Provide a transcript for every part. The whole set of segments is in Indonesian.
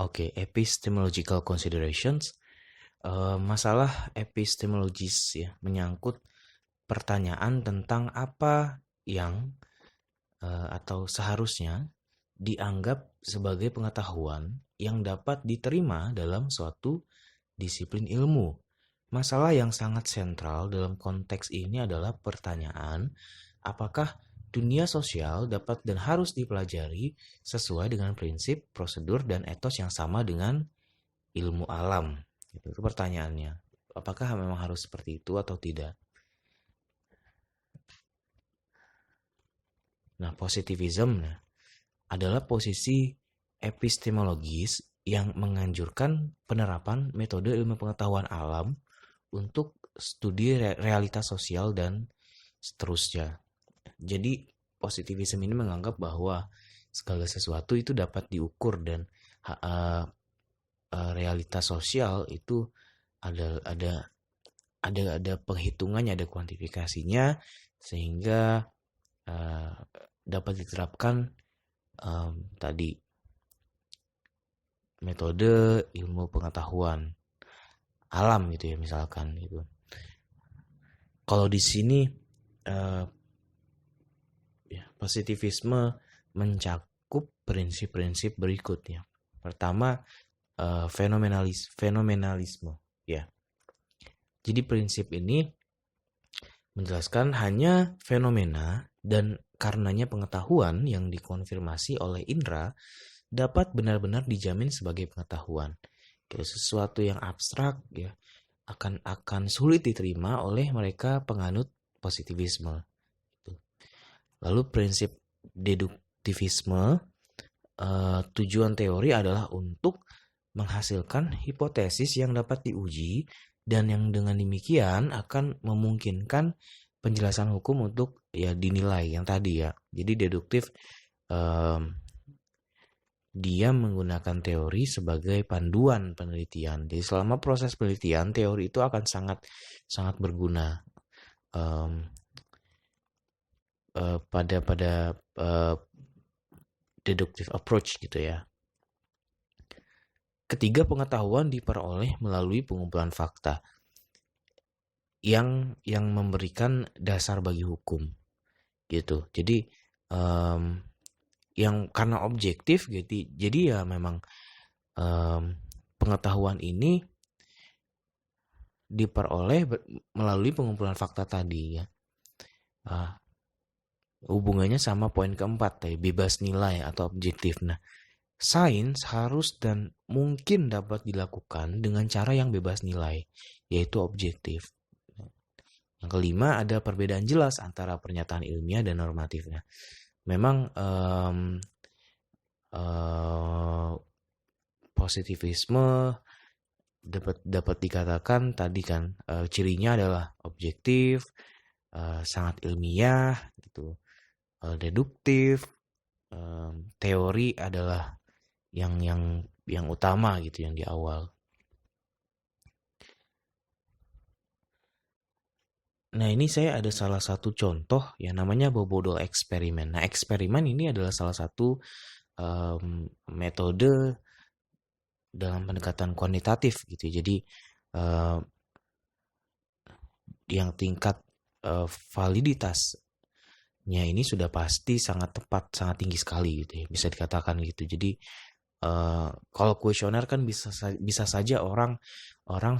Oke, epistemological considerations. Masalah epistemologis ya menyangkut pertanyaan tentang apa yang atau seharusnya dianggap sebagai pengetahuan yang dapat diterima dalam suatu disiplin ilmu. Masalah yang sangat sentral dalam konteks ini adalah pertanyaan, apakah dunia sosial dapat dan harus dipelajari sesuai dengan prinsip, prosedur, dan etos yang sama dengan ilmu alam? Itu pertanyaannya. Apakah memang harus seperti itu atau tidak? Nah, positivism adalah posisi epistemologis yang menganjurkan penerapan metode ilmu pengetahuan alam untuk studi realitas sosial dan seterusnya. Jadi positivisme ini menganggap bahwa segala sesuatu itu dapat diukur dan realitas sosial itu ada penghitungannya, ada kuantifikasinya sehingga dapat diterapkan tadi metode ilmu pengetahuan alam gitu ya misalkan gitu. Kalau di sini positivisme mencakup prinsip-prinsip berikutnya. Pertama, fenomenalisme ya. Jadi prinsip ini menjelaskan hanya fenomena dan karenanya pengetahuan yang dikonfirmasi oleh indera dapat benar-benar dijamin sebagai pengetahuan. Sesuatu yang abstrak ya akan sulit diterima oleh mereka penganut positivisme. Lalu prinsip deduktivisme, tujuan teori adalah untuk menghasilkan hipotesis yang dapat diuji dan yang dengan demikian akan memungkinkan penjelasan hukum untuk ya dinilai yang tadi ya. Jadi deduktif dia menggunakan teori sebagai panduan penelitian. Jadi selama proses penelitian teori itu akan sangat berguna pada deductive approach gitu ya. Ketiga, pengetahuan diperoleh melalui pengumpulan fakta yang memberikan dasar bagi hukum gitu. Jadi yang karena objektif gitu, jadi ya memang pengetahuan ini diperoleh melalui pengumpulan fakta tadi ya. Hubungannya sama poin keempat ya, bebas nilai atau objektif. Nah, sains harus dan mungkin dapat dilakukan dengan cara yang bebas nilai, yaitu objektif. Yang kelima, ada perbedaan jelas antara pernyataan ilmiah dan normatifnya. Memang positivisme dapat dikatakan tadi kan cirinya adalah objektif, sangat ilmiah, gitu, deduktif, teori adalah yang utama gitu yang di awal. Nah ini saya ada salah satu contoh yang namanya Bobodol eksperimen. Nah eksperimen ini adalah salah satu metode dalam pendekatan kuantitatif gitu. Jadi yang tingkat validitasnya ini sudah pasti sangat tepat, sangat tinggi sekali gitu ya, bisa dikatakan gitu. Jadi kalau kuesioner kan bisa saja orang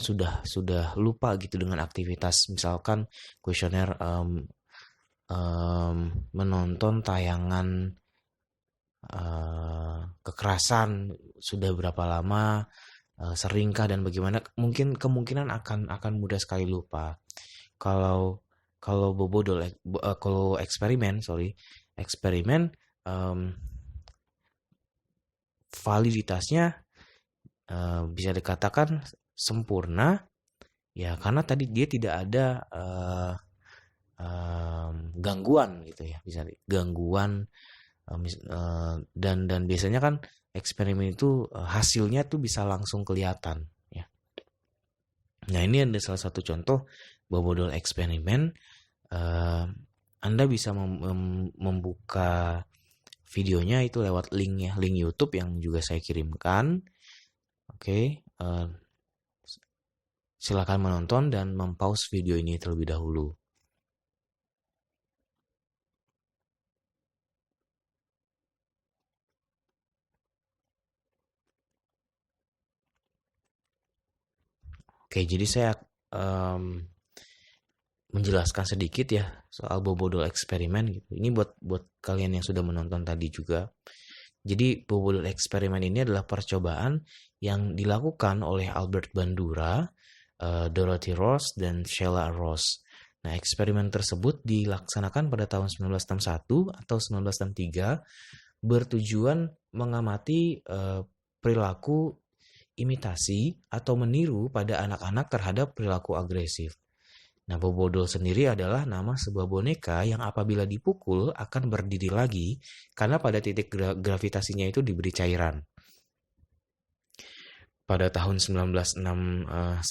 sudah lupa gitu dengan aktivitas. Misalkan kuesioner menonton tayangan kekerasan sudah berapa lama, seringkah dan bagaimana, mungkin kemungkinan akan mudah sekali lupa. Kalau bobodol kalau eksperimen validitasnya bisa dikatakan sempurna ya karena tadi dia tidak ada gangguan gitu ya, bisa gangguan dan biasanya kan eksperimen itu hasilnya tuh bisa langsung kelihatan ya. Nah ini ada salah satu contoh Bobodol eksperimen. Anda bisa membuka videonya itu lewat link YouTube yang juga saya kirimkan. Oke, silakan menonton dan mempause video ini terlebih dahulu. Oke, jadi saya menjelaskan sedikit ya soal Bobodol eksperimen gitu. Ini buat kalian yang sudah menonton tadi juga. Jadi Bobodol eksperimen ini adalah percobaan yang dilakukan oleh Albert Bandura, Dorothy Ross, dan Sheila Ross. Nah, eksperimen tersebut dilaksanakan pada tahun 1961 atau 1963 bertujuan mengamati perilaku imitasi atau meniru pada anak-anak terhadap perilaku agresif. Nah, Bobodol sendiri adalah nama sebuah boneka yang apabila dipukul akan berdiri lagi karena pada titik gravitasinya itu diberi cairan. Pada tahun 1961,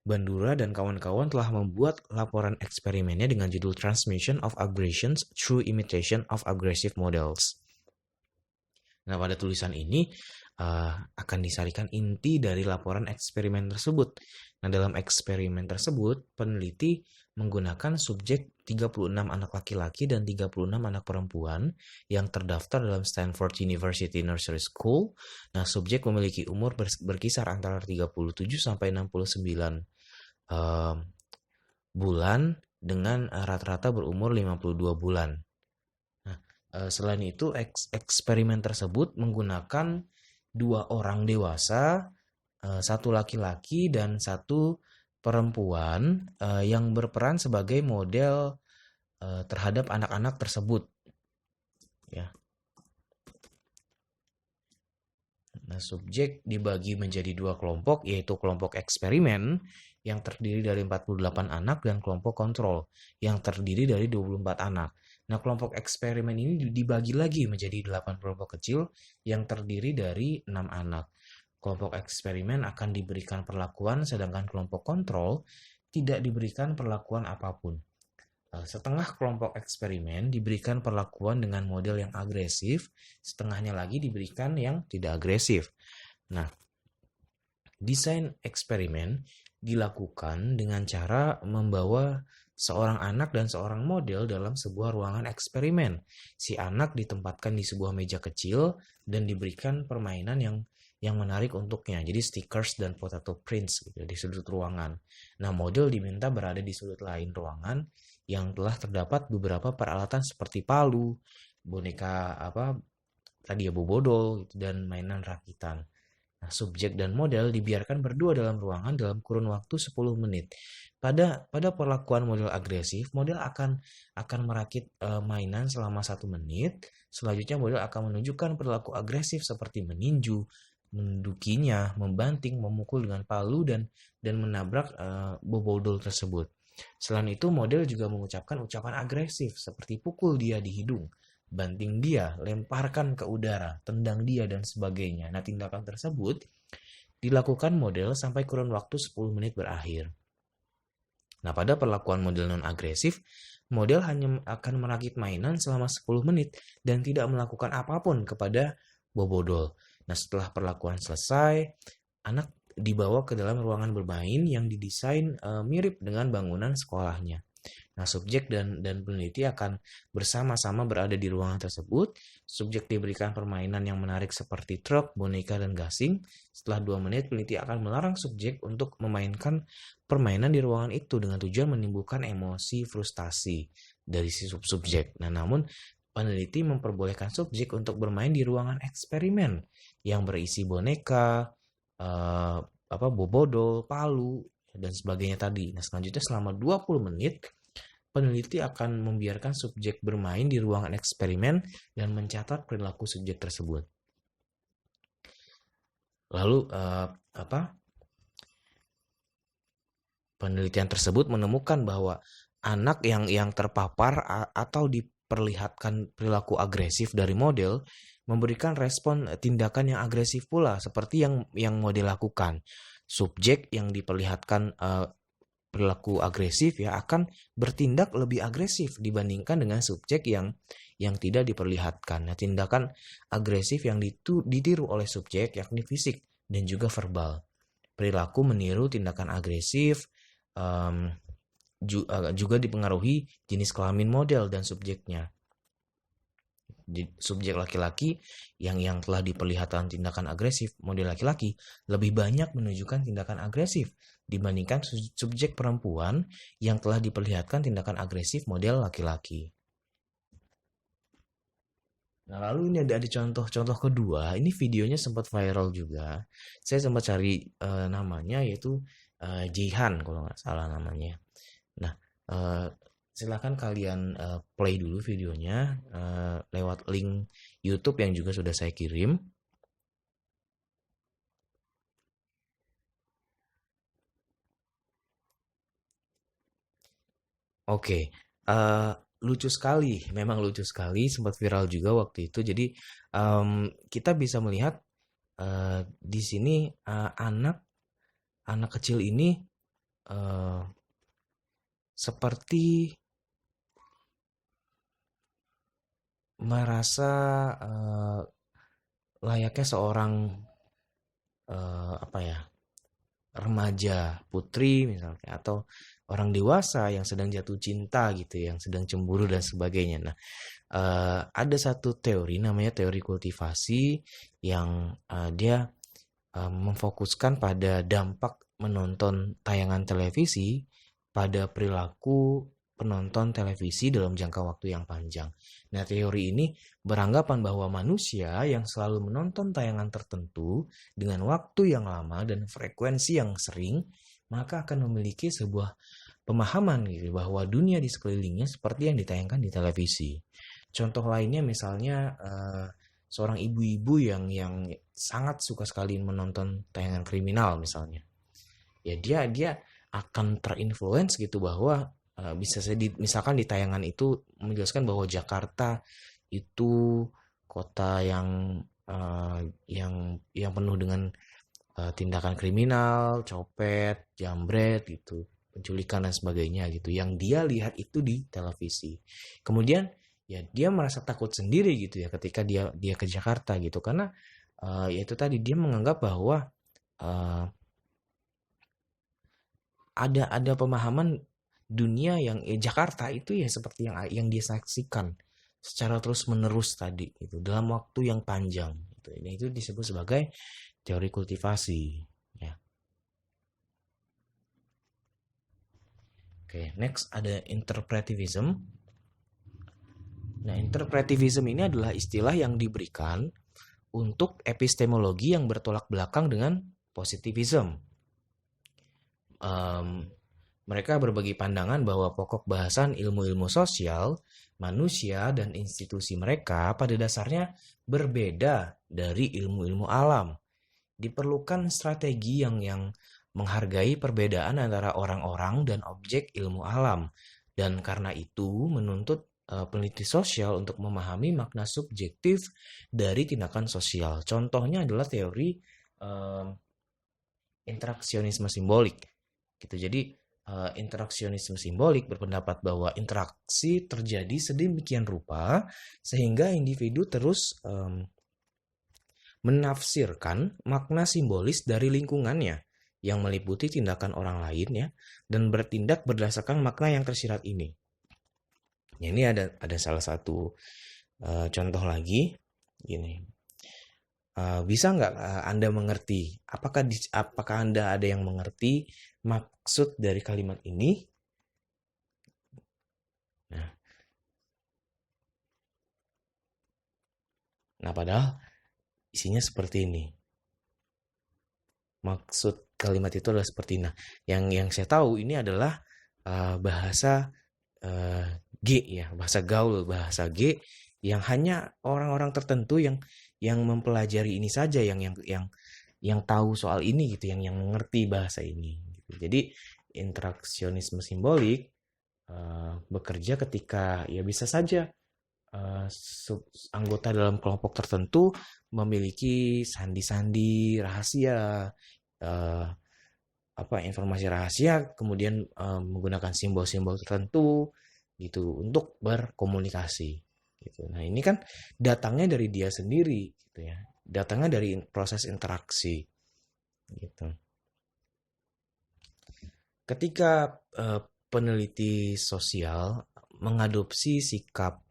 Bandura dan kawan-kawan telah membuat laporan eksperimennya dengan judul Transmission of Aggressions Through Imitation of Aggressive Models. Nah, pada tulisan ini akan disarikan inti dari laporan eksperimen tersebut. Nah, dalam eksperimen tersebut, peneliti menggunakan subjek 36 anak laki-laki dan 36 anak perempuan yang terdaftar dalam Stanford University Nursery School. Nah, subjek memiliki umur berkisar antara 37 sampai 69 bulan dengan rata-rata berumur 52 bulan. Nah, selain itu eksperimen tersebut menggunakan 2 orang dewasa, 1 laki-laki dan 1 perempuan yang berperan sebagai model terhadap anak-anak tersebut. Ya. Nah, subjek dibagi menjadi 2 kelompok, yaitu kelompok eksperimen yang terdiri dari 48 anak dan kelompok kontrol yang terdiri dari 24 anak. Nah, kelompok eksperimen ini dibagi lagi menjadi 8 kelompok kecil yang terdiri dari 6 anak. Kelompok eksperimen akan diberikan perlakuan, sedangkan kelompok kontrol tidak diberikan perlakuan apapun. Setengah kelompok eksperimen diberikan perlakuan dengan model yang agresif, setengahnya lagi diberikan yang tidak agresif. Nah, desain eksperimen dilakukan dengan cara membawa seorang anak dan seorang model dalam sebuah ruangan eksperimen. Si anak ditempatkan di sebuah meja kecil dan diberikan permainan yang menarik untuknya. Jadi stickers dan potato prints gitu, di sudut ruangan. Nah, model diminta berada di sudut lain ruangan yang telah terdapat beberapa peralatan seperti palu, boneka tadi ya bobodol gitu, dan mainan rakitan. Nah, subjek dan model dibiarkan berdua dalam ruangan dalam kurun waktu 10 menit. Pada perlakuan model agresif, model akan merakit mainan selama 1 menit. Selanjutnya model akan menunjukkan perilaku agresif seperti meninju, mendudukinya, membanting, memukul dengan palu dan menabrak bobodol tersebut. Selain itu, model juga mengucapkan ucapan agresif seperti pukul dia di hidung, banting dia, lemparkan ke udara, tendang dia, dan sebagainya. Nah, tindakan tersebut dilakukan model sampai kurun waktu 10 menit berakhir. Nah, pada perlakuan model non-agresif, model hanya akan merakit mainan selama 10 menit dan tidak melakukan apapun kepada bobodol. Nah, setelah perlakuan selesai, anak dibawa ke dalam ruangan bermain yang didesain mirip dengan bangunan sekolahnya. Nah, subjek dan peneliti akan bersama-sama berada di ruangan tersebut. Subjek diberikan permainan yang menarik seperti truk, boneka, dan gasing. Setelah 2 menit, peneliti akan melarang subjek untuk memainkan permainan di ruangan itu dengan tujuan menimbulkan emosi frustasi dari si subjek. Nah, namun peneliti memperbolehkan subjek untuk bermain di ruangan eksperimen yang berisi boneka, bobodol, palu, dan sebagainya tadi. Nah, selanjutnya selama 20 menit, peneliti akan membiarkan subjek bermain di ruangan eksperimen dan mencatat perilaku subjek tersebut. Lalu penelitian tersebut menemukan bahwa anak yang terpapar atau diperlihatkan perilaku agresif dari model memberikan respon tindakan yang agresif pula seperti yang model lakukan. Subjek yang diperlihatkan perilaku agresif ya akan bertindak lebih agresif dibandingkan dengan subjek yang tidak diperlihatkan. Nah, tindakan agresif yang ditiru oleh subjek yakni fisik dan juga verbal. Perilaku meniru tindakan agresif, juga dipengaruhi jenis kelamin model dan subjeknya. Subjek laki-laki yang telah diperlihatkan tindakan agresif, model laki-laki lebih banyak menunjukkan tindakan agresif dibandingkan subjek perempuan yang telah diperlihatkan tindakan agresif model laki-laki. Nah, lalu ini ada contoh-contoh kedua. Ini videonya sempat viral juga. Saya sempat cari namanya, yaitu Jihan kalau nggak salah namanya. Nah, silakan kalian play dulu videonya lewat link YouTube yang juga sudah saya kirim. Oke, lucu sekali, memang lucu sekali, sempat viral juga waktu itu. Jadi kita bisa melihat di sini anak kecil ini uh, seperti merasa layaknya seorang apa ya, remaja putri misalnya, atau orang dewasa yang sedang jatuh cinta gitu, yang sedang cemburu dan sebagainya. Nah, ada satu teori namanya teori kultivasi yang dia memfokuskan pada dampak menonton tayangan televisi pada perilaku penonton televisi dalam jangka waktu yang panjang. Nah, teori ini beranggapan bahwa manusia yang selalu menonton tayangan tertentu dengan waktu yang lama dan frekuensi yang sering, maka akan memiliki sebuah pemahaman gitu bahwa dunia di sekelilingnya seperti yang ditayangkan di televisi. Contoh lainnya misalnya seorang ibu-ibu yang sangat suka sekali menonton tayangan kriminal misalnya. Ya dia akan terinfluence gitu bahwa bisa saya misalkan di tayangan itu menjelaskan bahwa Jakarta itu kota yang penuh dengan tindakan kriminal, copet, jambret gitu, penculikan dan sebagainya gitu. Yang dia lihat itu di televisi. Kemudian ya dia merasa takut sendiri gitu ya ketika dia ke Jakarta gitu, karena ya itu tadi dia menganggap bahwa uh, ada pemahaman dunia yang Jakarta itu ya seperti yang dia saksikan secara terus menerus tadi itu dalam waktu yang panjang itu. Ini itu disebut sebagai teori kultivasi ya. Oke, next ada interpretivism. Nah, interpretivism ini adalah istilah yang diberikan untuk epistemologi yang bertolak belakang dengan positivism. Mereka berbagi pandangan bahwa pokok bahasan ilmu-ilmu sosial, manusia, dan institusi mereka pada dasarnya berbeda dari ilmu-ilmu alam. Diperlukan strategi yang menghargai perbedaan antara orang-orang dan objek ilmu alam. Dan karena itu menuntut peneliti sosial untuk memahami makna subjektif dari tindakan sosial. Contohnya adalah teori interaksionisme simbolik. Gitu. Jadi interaksionisme simbolik berpendapat bahwa interaksi terjadi sedemikian rupa sehingga individu terus menafsirkan makna simbolis dari lingkungannya yang meliputi tindakan orang lain ya, dan bertindak berdasarkan makna yang tersirat ini. Ya, ini ada salah satu contoh lagi gini. Bisa nggak Anda mengerti? Apakah Anda ada yang mengerti maksud dari kalimat ini? Nah, padahal isinya seperti ini. Maksud kalimat itu adalah seperti ini. Nah, yang saya tahu ini adalah bahasa G ya, bahasa gaul, bahasa G yang hanya orang-orang tertentu yang mempelajari ini saja yang tahu soal ini gitu, yang mengerti bahasa ini gitu. Jadi interaksionisme simbolik bekerja ketika ya bisa saja anggota dalam kelompok tertentu memiliki sandi-sandi rahasia, informasi rahasia, kemudian menggunakan simbol-simbol tertentu gitu untuk berkomunikasi gitu. Nah, ini kan datangnya dari dia sendiri gitu ya. Datangnya dari proses interaksi. gitu. Ketika peneliti sosial mengadopsi sikap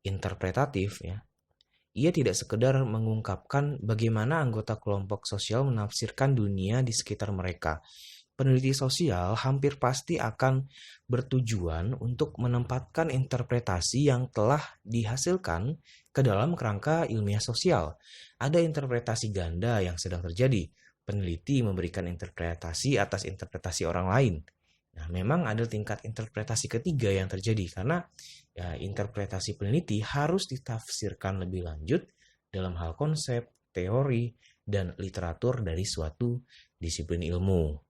interpretatif ya, ia tidak sekedar mengungkapkan bagaimana anggota kelompok sosial menafsirkan dunia di sekitar mereka. Peneliti sosial hampir pasti akan bertujuan untuk menempatkan interpretasi yang telah dihasilkan ke dalam kerangka ilmiah sosial. Ada interpretasi ganda yang sedang terjadi. Peneliti memberikan interpretasi atas interpretasi orang lain. Nah, memang ada tingkat interpretasi ketiga yang terjadi karena ya, interpretasi peneliti harus ditafsirkan lebih lanjut dalam hal konsep, teori, dan literatur dari suatu disiplin ilmu.